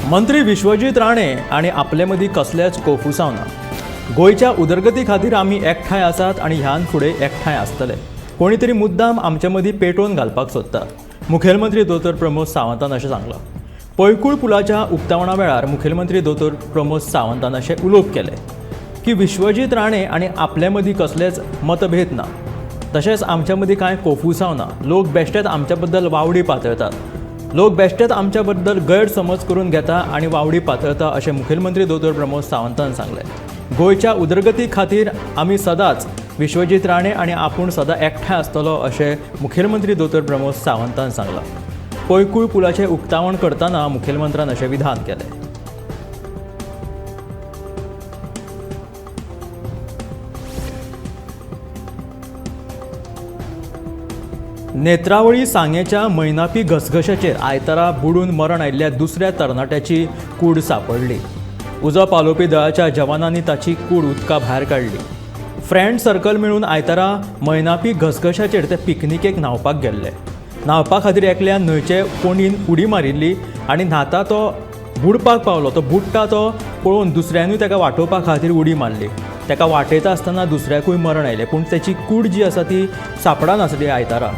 मंत्री विश्वजीत राणे आणि आपले मदीं कसलेच कोफुसांव ना। गोयच्या उदरगती खातीर आमी एकठांय आसात आणि ह्यान फुडें एकठांय आसतले। कोणी तरी मुद्दाम आमचे मदीं पेटोवन घालपाक सोदता, मुखेलमंत्री दोतोर प्रमोद सावंतान अशें सांगलां। पळकूळ पुलाच्या उक्तावणा वेळार मुखेलमंत्री दोतोर प्रमोद सावंतान अशें उलोवप केले की विश्वजीत राणे आणि आपले मदीं कसलेच मतभेद ना, तशेंच आमच्या मदीं कांय कोफुसांव ना। लोक बेश्टेच आमच्या बद्दल वावडी पातळतात, लोक बेश्टेच आमच्या बद्दल गैरसमज करून घेता आणि वावडी पातळता अशें मुखेलमंत्री दोतोर प्रमोद सावंतान सांगलें। गोयच्या उदरगती खातीर आमी सदांच विश्वजीत राणे आणि आपूण सदां एकठांय आसतलो अशें मुखेलमंत्री दोतोर प्रमोद सावंतान सांगलां। पळकूळ पुलाचें उक्तावण करतना मुखेलमंत्र्यान अशें विधान केलें। नेत्रावळी सांगेच्या मैनापी घसघशाचेर आयतारा बुडून मरण आयिल्ल्या दुसऱ्या तरणाट्याची कूड सांपडली। उजो पालोवपी दळाच्या जवानांनी ताची कूड उदका भायर काडली। फ्रेंड सर्कल मेळून आयतारा मैनापी घसघशाचेर ते पिकनिकेक न्हावपाक गेल्ले। न्हावपा खातीर एकल्यान न्हंयचे कोंडीन उडी मारिल्ली आनी न्हाता तो बुडपाक पावलो। तो बुडटा तो पळोवन दुसऱ्यानूय ताका वाटोवपा खातीर उडी मारली। ताका वाटयता आसतना दुसऱ्याकूय मरण आयलें, पूण ताची कूड जी आसा ती सापडानासली आयतारा,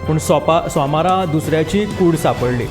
पूण सोमारा दुसऱ्याची कूड सांपडली।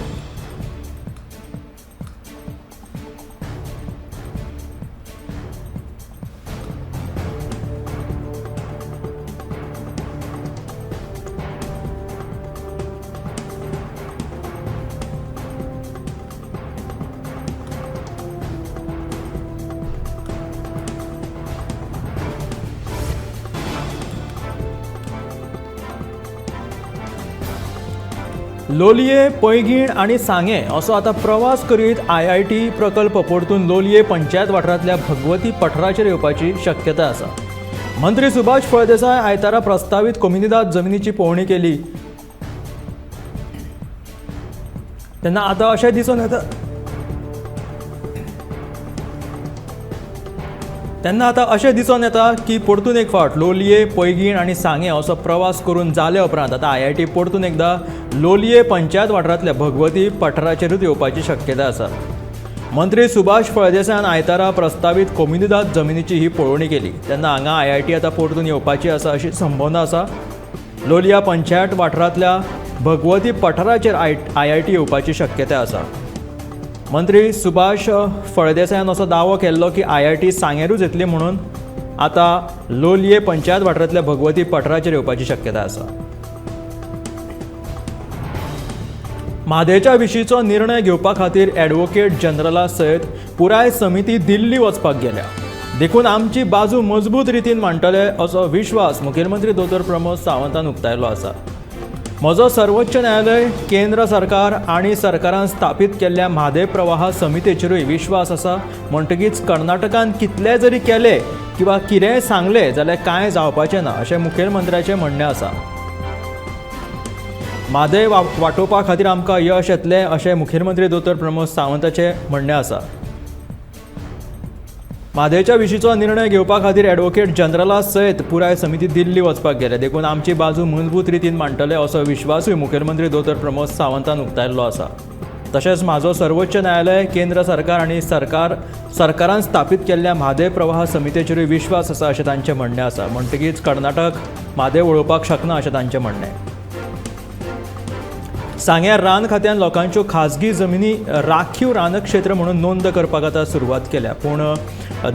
लोलये, पैंगीण आणि सांगे असो आता प्रवास करीत IIT प्रकल्प परतून लोलये पंचायत वाठारांतल्या भगवती पठाराचेर येवपाची शक्यताय आसा। मंत्री सुभाष फळदेसाय आयतारा प्रस्तावित कम्युनिदाद जमनीची पळोवणी केली तेन्ना आता अशें दिसून येता की परतून एक फावट लोलये, पैंगीण आणि सांगे असो प्रवास करून जाले उपरांत आता IIT परतून एकदा लोलये पंचायत वाठारांतल्या भगवती पठाराचेरूच येवपाची शक्यताय आसा। मंत्री सुभाष फळदेसायान आयतारा प्रस्तावित कम्युनिदाद जमनीची ही पळोवणी केली तेन्ना हांगा IIT आता परतून येवपाची आसा अशी संभावना आसा। लोलया पंचायत वाठारांतल्या भगवती पठाराचेर IIT येवपाची शक्यताय आसा। मंत्री सुभाष फळदेसायान असो दावो केल्लो की IIT सांगेरूच येतली म्हणून आता लोलये पंचायत वाठारांतल्या भगवती पठाराचेर येवपाची शक्यताय आसा। म्हादेच्या विशींचो निर्णय घेवपा खातीर ॲडव्होकेट जनरला सयत पुराय समिती दिल्ली वचपाक गेल्या। देखून आमची बाजू मजबूत रितीन मांडटले असो विश्वास मुखेलमंत्री दोतोर प्रमोद सावंतान उक्तायलो आसा। म्हजो सर्वोच्च न्यायालय, केंद्र सरकार आणि सरकारान स्थापीत केल्ल्या म्हादय प्रवाह समितीचेरूय विश्वास आसा म्हणटकीच कर्नाटकान कितले जरी केले किंवा कितेंय सांगले जाल्यार कांय जावपाचें ना अशें मुखेलमंत्र्याचें म्हणणें आसा। म्हादय वांटोवपा खातीर आमकां यश येतलें अशें मुखेलमंत्री दोतोर प्रमोद सावंताचें म्हणणें आसा। म्हादेच्या विशींचो निर्णय घेवपा खातीर ॲडव्होकेट जनरला सयत पुराय समिती दिल्ली वचपाक गेले। देखून आमची बाजू मजबूत रितीन मांडटले असो विश्वासूय मुखेलमंत्री दोतोर प्रमोद सावंतान उक्तायल्लो आसा। तशेंच म्हाजो सर्वोच्च न्यायालय, केंद्र सरकार आनी सरकारान स्थापीत केल्ल्या म्हादय प्रवाह समितीचेरूय विश्वास आसा अशें तांचें म्हणणें आसा। म्हणटकीच कर्नाटक म्हादय वळोवपाक शकना अशें तांचें म्हणणें। सांग्यार रान खात्यान लोकांच्यो खाजगी जमिनी राखीव रानक्षेत्र म्हणून नोंद करपाक आतां सुरवात केल्या, पूण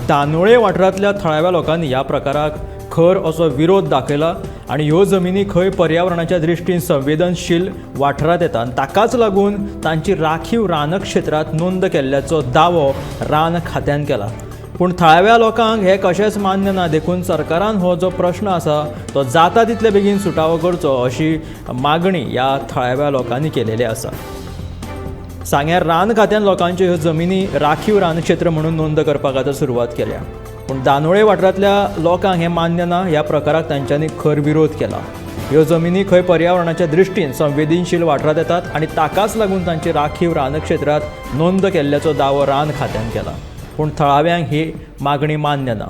दानोळे वाठारांतल्या थळाव्या लोकांनी ह्या प्रकाराक खर असो विरोध दाखयला आणि ह्यो जमिनी खंय पर्यावरणाच्या दृश्टीन संवेदनशील वाठारांत येता आनी ताकाच लागून तांची राखीव रानक्षेत्रांत नोंद केल्ल्याचो दावो रान खात्यान केला। पूण थळाव्या लोकांक हें कशेंच मान्य ना। देखून सरकारान हो जो प्रश्न आसा तो जाता तितले बेगीन सुटावो करचो अशी मागणी ह्या थळाव्या लोकांनी केलेली आसा। सांग्यार रान खात्यान लोकांच्यो ह्यो जमिनी राखीव रानक्षेत्र म्हणून नोंद करपाक आतां सुरवात केल्या, पूण दानोळे वाठारांतल्या लोकांक हें मान्य ना। ह्या प्रकाराक तांच्यांनी खर विरोध केला। ह्यो जमिनी खंय पर्यावरणाच्या दृश्टीन संवेदनशील वाठारांत येतात आनी ताकाच लागून तांची राखीव रानक्षेत्रांत नोंद केल्ल्याचो दावो रान खात्यान केला, पूण थळाव्यांक ही मागणी मान्य ना।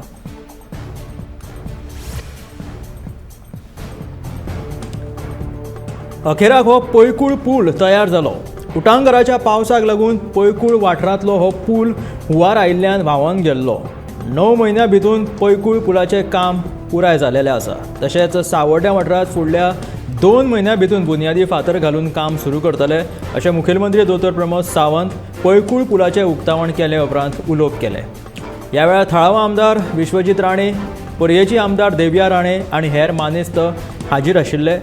अखेराक हो पळकूळ पूल तयार जालो। उटंगराच्या पावसाक लागून पैकूळ वाठारांतलो हो पूल हुंवार आयिल्ल्यान व्हांवून गेल्लो. 9 म्हयन्यां भितून पैकूळ पुलाचें काम पुराय जालेलें आसा. तशेंच सावड्ड्या वाठारांत फुडल्या 2 म्हयन्यां भितून बुनयादी फातर घालून काम सुरू करतले अशें मुखेलमंत्री दोतोर प्रमोद सावंत पैकूळ पुलाचें उक्तावण केले उपरांत उलोवप केले. ह्या वेळार थळावो आमदार विश्वजीत राणे, पर्येची आमदार देवया राणे आनी हेर मानेस्त हाजीर आशिल्ले.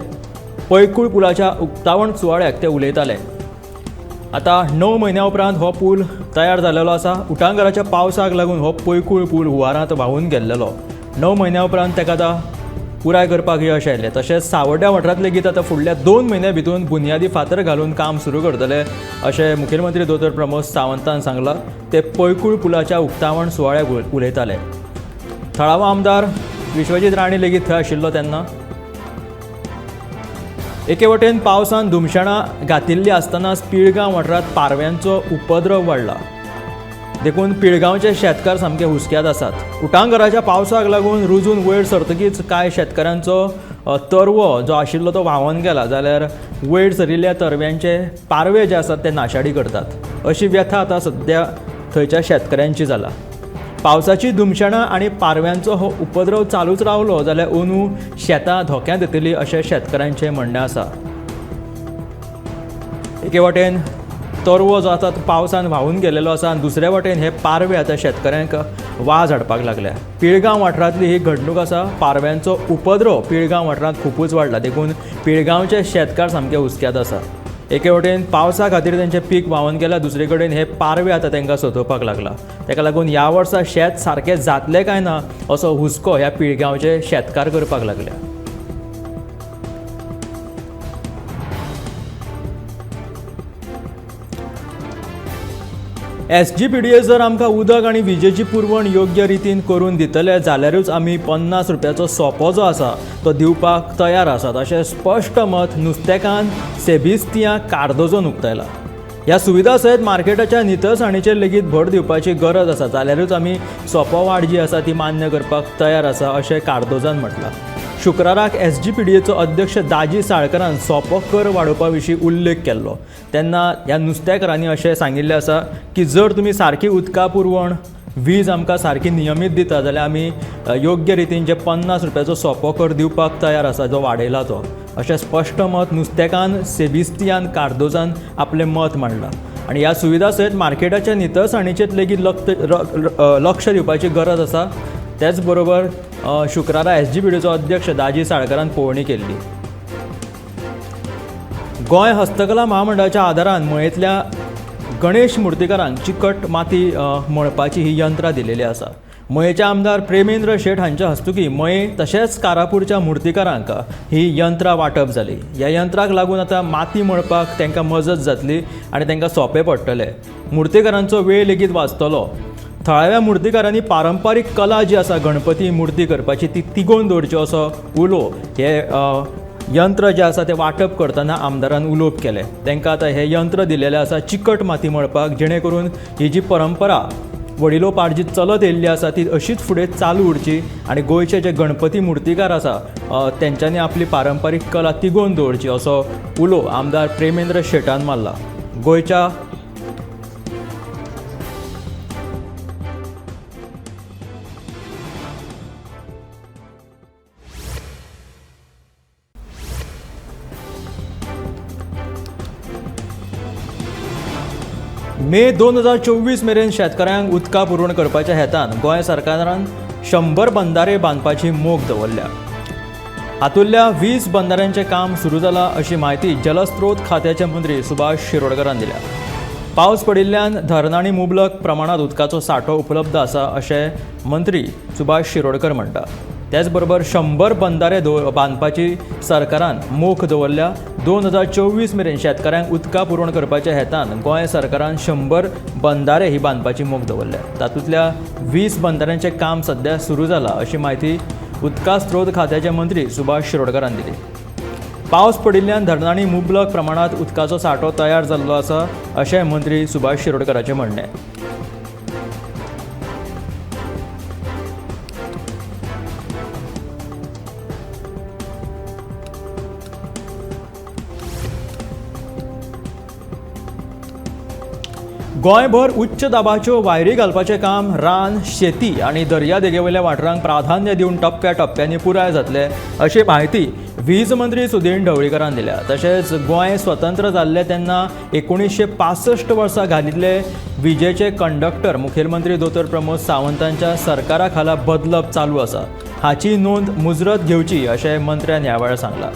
पैकूळ पुलाच्या उक्तावण सुवाळ्याक ते उलयताले. आतां 9 म्हयन्यां उपरांत हो पूल तयार जालेलो आसा. उटंगराच्या पावसाक लागून हो पैकूळ पूल हुंवारांत व्हांवून गेल्लो. 9 म्हयन्यां उपरांत ताका आतां पुराय करपाक यश आयलें. तशेंच सावड्ड्या वाठारांत लेगीत आतां फुडल्या 2 म्हयन्यां भितून बुनयादी फातर घालून काम सुरू करतले अशें मुखेलमंत्री दोतोर प्रमोद सावंतान सांगलां. ते पैकूळ पुलाच्या उक्तावण सुवाळ्याक उलयताले. थळावो आमदार विश्वजीत राणे लेगीत थंय आशिल्लो तेन्ना. एके वटेन पावसान धुमशाणां घातिल्लीं आसतनाच पिळगांव वाठारांत पारव्यांचो उपद्रव वाडला. देखून पिळगांवचे शेतकार सामके हुस्क्यात आसात. उटंगराच्या पावसाक लागून रुजून वयर सरतकीच कांय शेतकारांचो तरवो जो आशिल्लो तो व्हांवून गेला, जाल्यार वयर सरिल्ल्या तरव्यांचे पारवे जे आसात ते नाशाडी करतात अशी व्यथा आतां सद्या थंयच्या शेतकऱ्यांची जाला. पावसाची धुमशाणां आनी पारव्यांचो हो उपद्रव चालूच रावलो जाल्यार अंदू शेतां धोक्यांत येतलीं अशें शेतकऱ्यांचें म्हणणें आसा. एके वटेन तरवो जो आसा तो पावसान व्हांवून गेलेलो आसा आनी दुसरे वटेन हे पारवे आतां शेतकऱ्यांक वाज हाडपाक लागल्या. पिळगांव वाठारांतली ही घडणूक आसा. पारव्यांचो उपद्रव पिळगांव वाठारांत खूबच वाडला. देखून पिळगांवचे शेतकार सामके हुस्क्यात आसा. एके वटेन पावसा खातीर तेंचें पीक व्हांवून गेला, दुसरे कडेन हे पारवे आतां तांकां सतोवपाक लागला. ताका लागून ह्या वर्सा शेत सारकें जातलें काय ना असो हुस्को ह्या पिळगांवचे शेतकार करपाक लागल्या. SGPDA जर आमकां उदक आनी विजेची पुरवण योग्य रितीन करून दितले जाल्यारूच आमी 50 रुपयाचो सोपो जो आसा तो दिवपाक तयार आसात अशें स्पश्ट मत नुस्तेकान सेबिस्तियां कार्दोजोन उक्तायला. ह्या सुविधा सयत मार्केटाच्या नितळसाणीचेर लेगीत भर दिवपाची गरज आसा जाल्यारूच आमी सोपो वाड जी आसा ती मान्य करपाक तयार आसा अशें कार्दोजान म्हटलां. शुक्राराक SGPDAचो अध्यक्ष दाजी साळकरान सोपो कर वाडोवपा विशीं उल्लेख केल्लो. तेन्ना ह्या नुस्तेकारांनी अशें सांगिल्लें आसा की जर तुमी सारकी उदका पुरवण वीज आमकां सारकी नियमीत दिता जाल्यार आमी योग्य रितीन जे 50 रुपयाचो सोपो कर दिवपाक तयार आसा जो वाडयला तो अशें स्पश्ट मत नुस्तेकान सेबिस्तियान कार्दोजान आपलें मत मांडलां. आनी ह्या सुविधा सयत मार्केटाच्या नितळसाणीचेर लेगीत लक्ष दिवपाची गरज आसा. त्याच बरोबर शुक्रारा SGPDAचो अध्यक्ष दाजी साळकरान पळोवणी केल्ली. गोंय हस्तकला महामंडळाच्या आदारान मयेंतल्या गणेश मुर्तीकारांक चिकट माती मळपाची ही यंत्रां दिलेली आसा. मयेंचे आमदार प्रेमेंद्र शेट हांच्या हस्तुकी मये तशेंच कारापूरच्या मुर्तीकारांक ही यंत्रां वांटप जाली. ह्या यंत्राक लागून आतां माती मळपाक तांकां मजत जातली आनी तांकां सोंपें पडटलें. मुर्तीकारांचो वेळ लेगीत वाचतलो. थळाव्या मुर्तीकारांनी पारंपारीक कला जी आसा गणपती मुर्ती करपाची ती तिगोवन दवरच्यो असो उलो हे यंत्र जें आसा तें वांटप करतना आमदारान उलोवप केलें. तांकां आतां हें यंत्र दिलेलें आसा चिकट माती मळपाक, जेणे करून ही जी परंपरा वडिलो पाडजी चलत येयल्ली आसा ती अशीच फुडें चालू उरची आनी गोंयचे जे गणपती मुर्तीकार आसा तेंच्यांनी आपली पारंपारीक कला तिगोवन दवरची असो उलो आमदार प्रेमेंद्र शेटान मारला. गोंयच्या मे 2024 मेरेन शेतकऱ्यांक उदका पुरवण करपाच्या हेतान गोंय सरकारान 100 बंधारे बांदपाची मोख दवरल्या. हातूंतल्या 20 बंधाऱ्यांचें काम सुरू जालां अशी माहिती जलस्रोत खात्याचे मंत्री सुभाष शिरोडकरान दिल्या. पावस पडिल्ल्यान धरणांनी मुबलक प्रमाणात उदकाचो सांठो उपलब्ध आसा अशें मंत्री सुभाष शिरोडकर म्हणटा. त्याच बरोबर 100 बंधारे बांदपाची सरकारान मोख दवरल्या. 2024 मेरेन शेतकऱ्यांक उदका पुरवण करपाच्या हेतान गोंय सरकारान 100 बंधारे ही बांदपाची मोख दवरल्या. तातूंतल्या 20 बंधाऱ्यांचें काम सध्या सुरू जालां अशी माहिती उदका स्रोत खात्याचे मंत्री सुभाष शिरोडकरान दिली. पावस पडिल्ल्यान धरणांनी मुबलक प्रमाणात उदकाचो सांठो तयार जाल्लो आसा अशें मंत्री सुभाष शिरोडकराचें म्हणणें. गोंयभर उच्च दाबाच्यो वायरी घालपाचें काम रान शेती आनी दर्या देगेवयल्या वाठारांक प्राधान्य दिवन टप्प्याटप्प्यांनी पुराय जातले अशी म्हायती वीज मंत्री सुदीन ढवळीकरान दिल्या. तशेंच गोंय स्वतंत्र जाल्ले तेन्ना 1965 वर्सा घालिल्ले विजेचे कंडक्टर मुखेलमंत्री दोतोर प्रमोद सावंतांच्या सरकारा खाला बदलप चालू आसा. हाची नोंद मुजरत घेवची अशें मंत्र्यान ह्या वेळार सांगलां.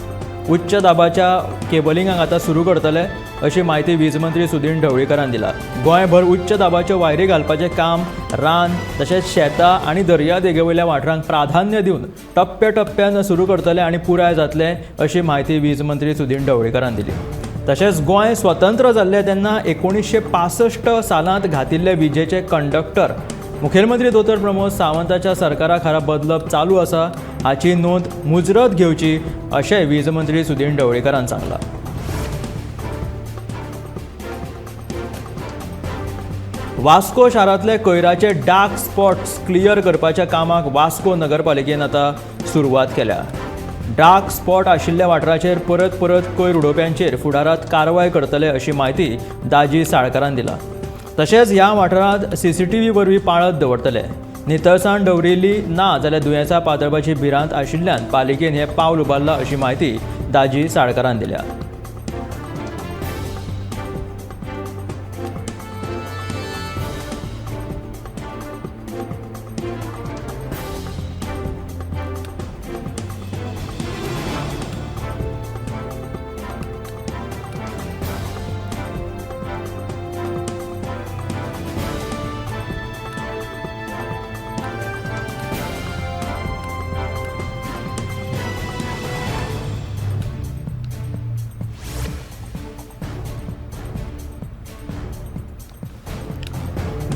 उच्च दाबाच्या केबलिंगाक आतां सुरू करतले अशी माहिती वीज मंत्री सुदीन ढवळीकरान दिला. गोंयभर उच्च दाबाच्यो वायरी घालपाचें काम रान तशेंच शेतां आनी दर्या देगेवयल्या वाठारांक प्राधान्य दिवन टप्प्याटप्प्यान सुरू करतले आनी पुराय जातले अशी माहिती वीज मंत्री सुदीन ढवळीकरान दिली. तशेंच गोंय स्वतंत्र जाल्ले तेन्ना 1965 सालांत घातिल्ले विजेचे कंडक्टर मुखेलमंत्री दोतोर प्रमोद सावंताच्या सरकारा खाला बदलप चालू आसा. हाची नोंद मुजरत घेवची अशें वीज मंत्री सुदीन ढवळीकरान सांगलां. वास्को शारांतले कोयराचे डार्क स्पॉट्स क्लियर करपाच्या कामाक वास्को नगरपालिकेन आतां सुरवात केल्या. डार्क स्पॉट आशिल्ल्या वाठाराचेर परत परत कोयर उडोवप्यांचेर फुडारात कारवाय करतले अशी माहिती दाजी साळकारान दिला. तशेंच ह्या वाठारांत CCTV वरवीं पाळत दवरतले. नितळसाण दवरिल्ली ना जाल्यार दुयेंसां पातळपाची भिरांत आशिल्ल्यान पालिकेन हें पावल उबारलां अशी माहिती दाजी साळकारान दिल्या.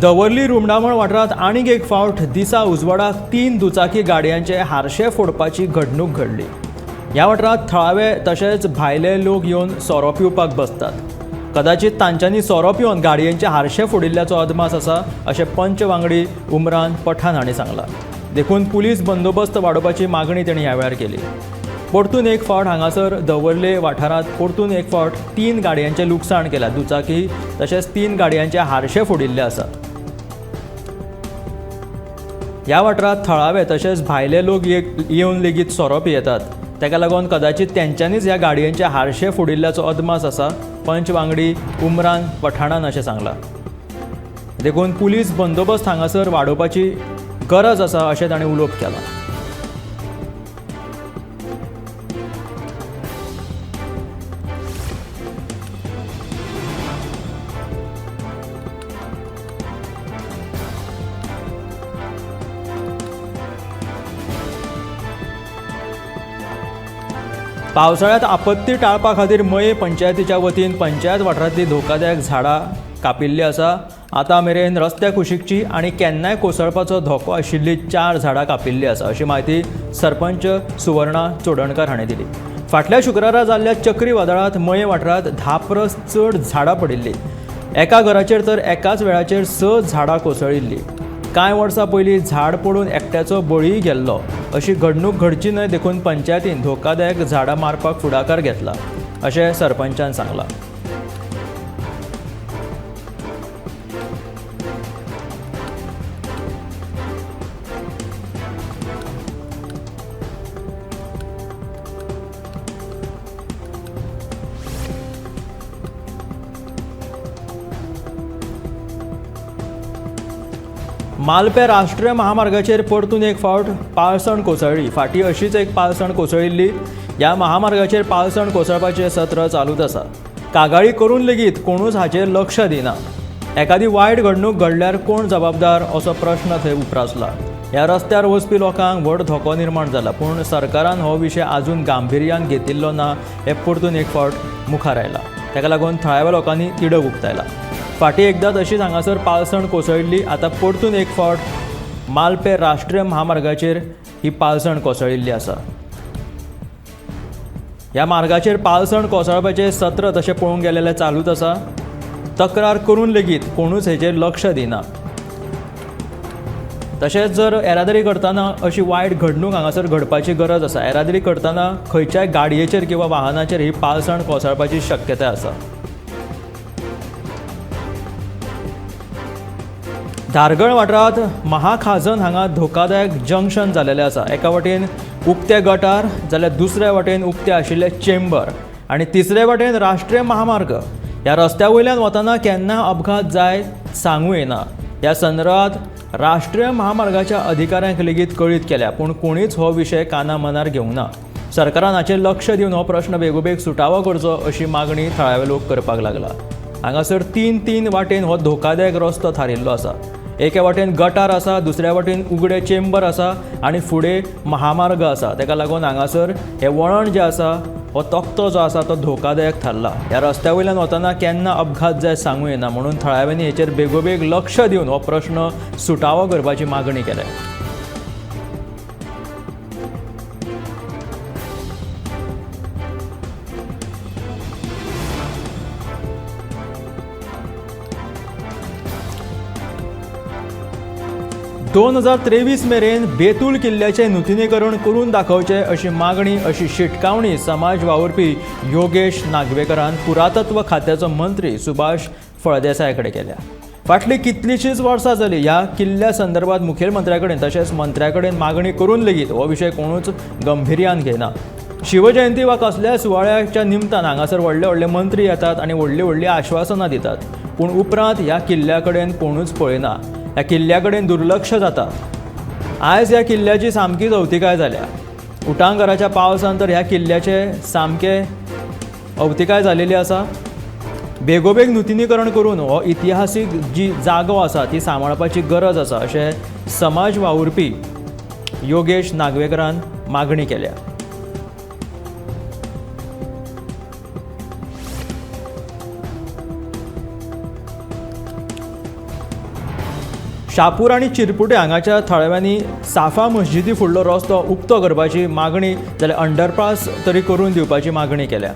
दवर्ली रुमडामण वाठारांत आनीक एक फावट दिसा उजवाडाक 3 दुचाकी गाडयांचे हारशे फोडपाची घडणूक घडली. ह्या वाठारांत थळावे तशेंच भायले लोक येवन सोरो पिवपाक बसतात. कदाचित तांच्यांनी सोरो पिवन गाडयांचे हारशे फोडिल्ल्याचो अदमास आसा अशें पंच वांगडी उमरान पठाण हांणी सांगलां. देखून पुलीस बंदोबस्त वाडोवपाची मागणी तेणी ह्या वेळार केली. परतून एक फावट हांगासर दवर्ले वाठारांत परतून एक फावट 3 गाडयांचें लुकसाण केल्या. दुचाकी तशेंच 3 गाडयांचे हारशे फोडिल्ले आसात. ह्या वाठारांत थळावे तशेंच भायले लोक येवन लेगीत सोरो पियेतात. ताका लागून कदाचित तेंच्यांनीच ह्या गाडयांचे हारशे फोडिल्ल्याचो अदमास आसा पंच वांगडी उमरान पठाणान अशें सांगलां. देखून पुलीस बंदोबस्त हांगासर वाडोवपाची गरज आसा अशें ताणें उलोवप केलां. पावसाळ्यांत आपत्ती टाळपा खातीर मये पंचायतीच्या वतीन पंचायत वाठारांतलीं धोकादायक झाडां कापिल्लीं आसा. आतां मेरेन रस्त्या कुशीकची आनी केन्नाय कोसळपाचो धोको आशिल्लीं 4 झाडां कापिल्लीं आसा अशी माहिती सरपंच सुवर्णा चोडणकार हाणें दिली. फाटल्या शुक्रारा जाल्ल्या चक्रीवादळांत मये वाठारांत 10 परस चड झाडां पडिल्लीं. एका घराचेर तर एकाच वेळाचेर 6 झाडां कोसळिल्लीं. कांय वर्सां पयलीं झाड पडून एकट्याचो बळीय गेल्लो. अशी घडणूक घडची न्हय देखून पंचायतीन धोकादायक झाडां मारपाक फुडाकार घेतला अशें सरपंचान सांगलां. मालपे राष्ट्रीय महामार्गाचेर परतून एक फावट पाळसण कोसळ्ळी. फाटीं अशीच एक पाळसण कोसळिल्ली. ह्या महामार्गाचेर पाळसण कोसळपाचें सत्र चालूच आसा. कागाळी करून लेगीत कोणूच हाचेर लक्ष दिना. एखादी वायट घडणूक घडल्यार कोण जबाबदार असो प्रश्न थंय उप्रासला. ह्या रस्त्यार वचपी लोकांक व्हड धोको निर्माण जाला. पूण सरकारान हो विशय आजून गांभिर्यान घेतिल्लो ना हें परतून एक फावट मुखार आयला. ताका लागून थळाव्या लोकांनी तिडक उक्तायला. फाटीं एकदां तशीच हांगासर पाळसण कोसळिल्ली. आतां परतून एक फावट मालपे राष्ट्रीय महामार्गाचेर ही पाळसण कोसळिल्ली आसा. ह्या मार्गाचेर पाळसण कोसळपाचें सत्र तशें पळोवंक गेलेलें चालूच आसा. तक्रार करून लेगीत कोणूच हेचेर लक्ष दिना. तशेंच जर येरादारी करतना अशी वायट घडणूक हांगासर घडपाची गरज आसा. येरादारी करतना खंयच्याय गाडयेचेर किंवा वाहनाचेर ही पाळसण कोसळपाची शक्यताय आसा. धारगळ वाठारांत महाखाजन हांगा धोकादायक जंक्शन जाल्लेलें आसा. एका वटेन उक्ते गटार जाल्यार दुसऱ्या वटेन उक्ते आशिल्ले चेंबर आनी तिसरे वटेन राष्ट्रीय महामार्ग. ह्या रस्त्या वयल्यान वतना केन्ना अपघात जाय सांगूं येना. ह्या संदर्भात राष्ट्रीय महामार्गाच्या अधिकाऱ्यांक लेगीत कळीत केल्या, पूण कोणीच हो विशय काना मनार घेवंक ना. सरकारान हाचेर लक्ष दिवन हो प्रश्न बेगोबेग सुटावो करचो अशी मागणी थळावे लोक करपाक लागला. हांगासर तीन वाटेन हो धोकादायक रस्तो थारिल्लो आसा. एके वाटेन गटार आसा, दुसऱ्या वाटेन उगडे चेंबर आसा आनी फुडें महामार्ग आसा. ताका लागून हांगासर हे वळण जें आसा, हो तख्तो जो आसा तो धोकादायक थारला. ह्या रस्त्या वयल्यान वतना केन्ना अपघात जाय सांगूं येना, म्हणून थळाव्यांनी हेचेर बेगोबेग लक्ष दिवन हो प्रश्न सुटावो करपाची मागणी केल्या. दोन 2023 मेरेन बेतूल किल्ल्याचें नुतनीकरण करून दाखोवचें अशी मागणी, अशी शिटकावणी समाज वावुरपी योगेश नागवेकरान पुरातत्व खात्याचो मंत्री सुभाष फळदेसाय कडेन केल्या. फाटलीं कितलींशींच वर्सां जालीं ह्या किल्ल्या संदर्भात मुखेलमंत्र्या कडेन तशेंच मंत्र्या कडेन मागणी करून लेगीत हो विशय कोणूच गंभीर्यान घेना. शिवजयंती वा कसल्याय सुवाळ्याच्या निमतान हांगासर व्हडले व्हडले मंत्री येतात आनी व्हडलीं व्हडलीं आश्वासनां दितात, पूण उपरांत ह्या किल्ल्या कडेन कोणूच पळयना. ह्या किल्ल्या कडेन दुर्लक्ष जाता. आयज ह्या किल्ल्याची सामकीच अवतिकाय जाल्या. उटंगराच्या पावसान तर ह्या किल्ल्याचे सामके अवतिकाय जालेली आसा. बेगोबेग नुतनीकरण करून हो इतिहासीक जी जागो आसा ती सांबाळपाची गरज आसा अशें समाज वावुरपी योगेश नागवेकरान मागणी केल्या. शापूर आनी चिरपुटे हांगाच्या थळाव्यांनी साफा मस्जिदी फुडलो रस्तो उक्तो करपाची मागणी जाल्यार अंडरपास तरी करून दिवपाची मागणी केल्या.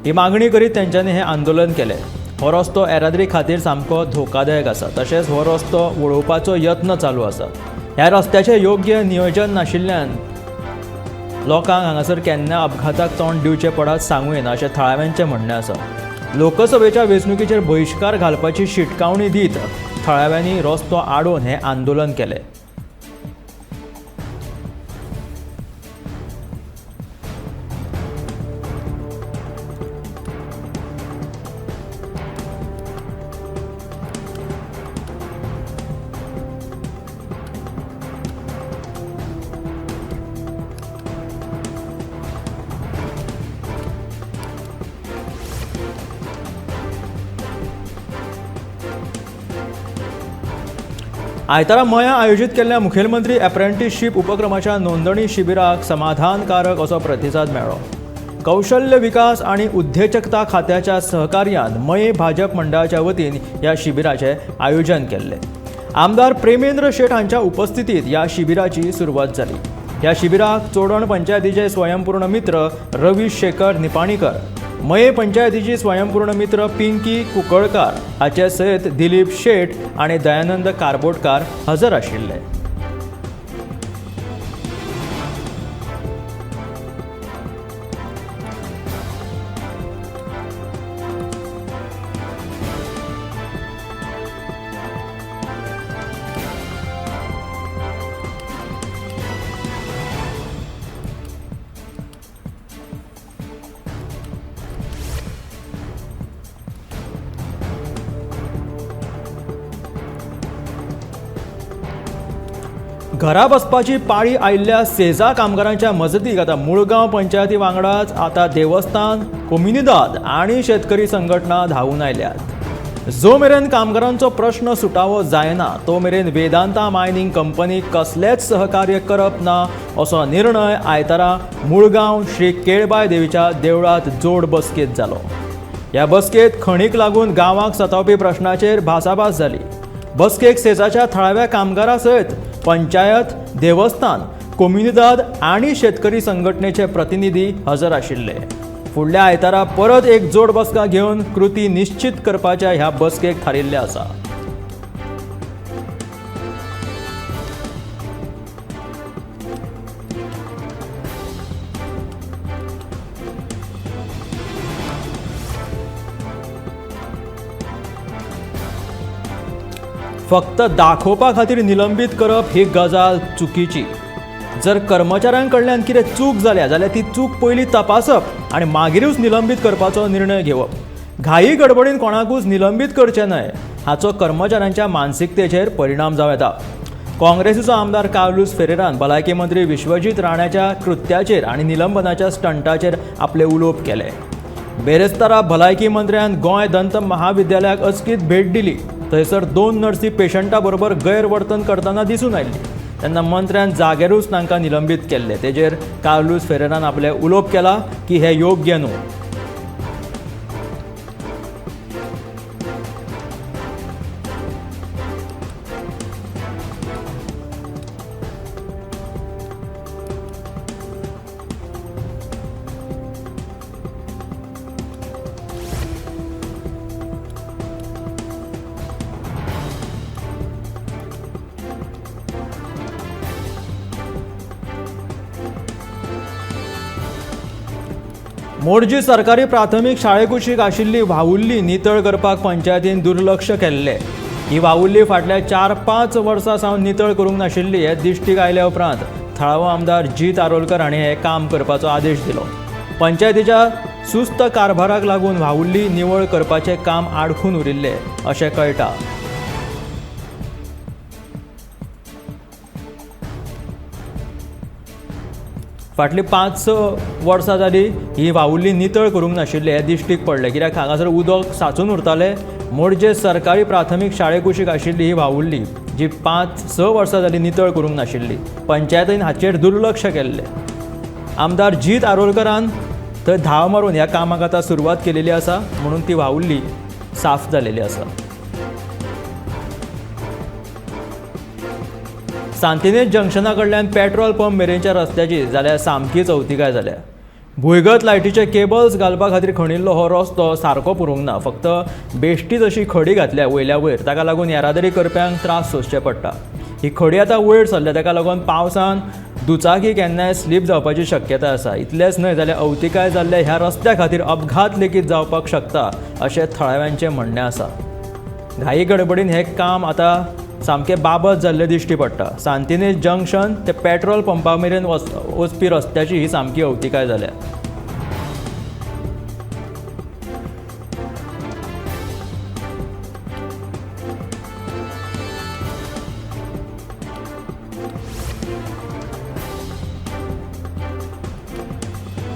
ही मागणी करीत तेंच्यांनी हें आंदोलन केलें. हो रस्तो येरादारी खातीर सामको धोकादायक आसा. तशेंच हो रस्तो वळोवपाचो यत्न चालू आसा. ह्या रस्त्याचें योग्य नियोजन नाशिल्ल्यान लोकांक हांगासर केन्ना अपघाताक तोंड दिवचें पडत सांगूं येना अशें थळाव्यांचें म्हणणें आसा. लोकसभेच्या वेंचणुकेचेर बहिश्कार घालपाची शिटकावणी दीत थळाव्यांनी रस्तो आडोवन हें आंदोलन केलें. आयतारा मया आयोजीत केल्ल्या मुखेलमंत्री एप्रेंटिसशीप उपक्रमाच्या नोंदणी शिबिराक समाधानकारक असो प्रतिसाद मेळ्ळो. कौशल्य विकास आनी उद्देजकता खात्याच्या सहकार्यान मये भाजप मंडळाच्या वतीन ह्या शिबिराचें आयोजन केल्लें. आमदार प्रेमेंद्र शेट हांच्या उपस्थितीत ह्या शिबिराची सुरवात जाली. ह्या शिबिराक चोडण पंचायतीचे स्वयंपूर्ण मित्र रवी शेखर निपाणीकर, मये पंचायतीची स्वयंपूर्ण मित्र पिंकी कुंकळकार हाचे सयत दिलीप शेट आनी दयानंद कारबोटकार हजर आशिल्ले. घरा बसपाची पाळी आयिल्ल्या सेजा कामगारांच्या मजतीक आतां मुळगांव पंचायती वांगडाच आतां देवस्थान, कोम्युनिदाद आनी शेतकरी संघटना धांवून आयल्यात. जो मेरेन कामगारांचो प्रश्न सुटावो जायना तो मेरेन वेदांता मायनिंग कंपनीक कसलेंच सहकार्य करप ना असो निर्णय आयतारा मुळगांव श्री केळबाय देवीच्या देवळांत जोड बसकेत जालो. ह्या बसकेत खणीक लागून गांवांक सतावपी प्रश्नाचेर भासाभास जाली. बसकेक सेजाच्या थळाव्या कामगारां सयत पंचायत, देवस्थान, कोम्युनिदाद आनी शेतकरी संघटनेचे प्रतिनिधी हजर आशिल्ले. फुडल्या आयतारा परत एक जोड बसका घेवन कृती निश्चित करपाच्या ह्या बसकेक थारिल्ले आसा. फक्त दाखोवपा खातीर निलंबीत करप ही गजाल चुकीची. जर कर्मचाऱ्यांकडल्यान कितें चूक जाल्या जाल्यार ती चूक पयलीं तपासप आनी मागीरूच निलंबीत करपाचो निर्णय घेवप. घाई गडबडीन कोणाकूच निलंबीत करचें न्हय हाचो कर्मचाऱ्यांच्या मानसिकतेचेर परिणाम जावं येता. काँग्रेसीचो आमदार कार्लोस फेरेरान भलायकी मंत्री विश्वजीत राणाच्या कृत्याचेर आनी निलंबनाच्या स्टंटाचेर आपले उलोवप केले. बेरेस्तारा भलायकी मंत्र्यान गोंय दंत महाविद्यालयाक अचकीत भेट दिली. थंयसर 2 नर्सी पेशंटा बरोबर गैरवर्तन करतना दिसून आयिल्ली. तेन्ना मंत्र्यान जाग्यारूच तांकां निलंबीत केल्ले. तेजेर कार्लोस फेरेरान आपले उलोवप केला की हें योग्य न्हू. मोरजी सरकारी प्राथमीक शाळे कुशीक आशिल्ली वावुल्ली नितळ करपाक पंचायतीन दुर्लक्ष केल्लें. ही वावुल्ली फाटल्या 4-5 वर्सां सावन नितळ करूंक नाशिल्ली हें दिश्टीक आयल्या उपरांत थळावो आमदार जीत आरोलकर हांणी हें काम करपाचो आदेश दिलो. पंचायतीच्या सुस्त कारभाराक लागून वावुल्ली निवळ करपाचें काम आडखून उरिल्लें अशें कळटा. फाटलीं 5 वर्सां जालीं ही वावुल्ली नितळ करूंक नाशिल्ली हें दिश्टीक पडलें. कित्याक हांगासर उदक सांचून उरतालें. मोरजे सरकारी प्राथमीक शाळे कुशीक आशिल्ली ही वावुल्ली जी 5-6 वर्सां जालीं नितळ करूंक नाशिल्ली. पंचायतीन हाचेर दुर्लक्ष केल्लें. आमदार जीत आरोलकरान थंय धांव मारून ह्या कामाक आतां सुरवात केलेली आसा म्हणून ती वावुल्ली साफ जालेली आसा. सांतिनेज जंक्शना कडल्यान पेट्रोल पंप मेरेनच्या रस्त्याची जाल्यार सामकी चवथिकाय जाल्या. भुंयगत लायटीचे केबल्स घालपा खातीर खणिल्लो हो रस्तो सारको पुरूंक ना. फक्त बेश्टीच अशी खडी घातल्या वयल्या वयर. ताका लागून येरादारी करप्यांक त्रास सोंसचे पडटा. ही खडी आतां वयर सरल्या ताका लागून पावसान दुचाकी केन्नाय स्लीप जावपाची शक्यताय आसा. इतलेंच न्हय जाल्यार अवतिकाय जाल्ल्या ह्या रस्त्या खातीर अपघात लेगीत जावपाक शकता अशें थळाव्यांचें म्हणणें आसा. घाई गडबडीन हें काम आतां सामकें बाबत जाल्लें दिश्टी पडटा. सांतिनेज जंक्शन ते पेट्रोल पंपा मेरेन वचपी रस्त्याची ही सामकी अवतिकाय जाल्या.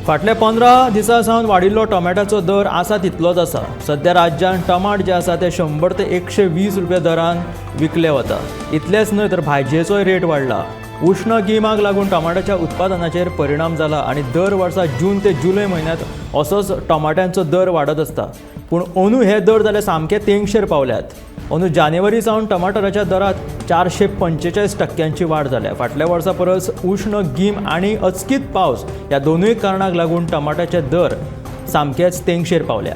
फाटल्या 15 दिसां सावन वाडिल्लो टोमॅटोचो दर आसा तितलोच आसा. सध्या राज्यांत टमाट जे आसा ते 100 ते 120 रुपया दरान विकले वता. इतलेंच न्हय तर भाजयेचोय रेट वाडला. उश्ण गिमाक लागून टमाटाच्या उत्पादनाचेर परिणाम जाला आनी दर वर्सा जून ते जुलय म्हयन्यांत असोच टमाट्यांचो दर वाडत आसता. पूण अंदू हे दर जाल्यार सामके तेंगशेर पावल्यात. अंदू जानेवारी सावन टमाटराच्या दरांत 445% वाड जाल्या. फाटल्या वर्सा परस उश्ण गीम आनी अचकीत पावस ह्या दोनूय कारणांक लागून टमाटाचे दर सामकेच तेंगशेर पावल्या.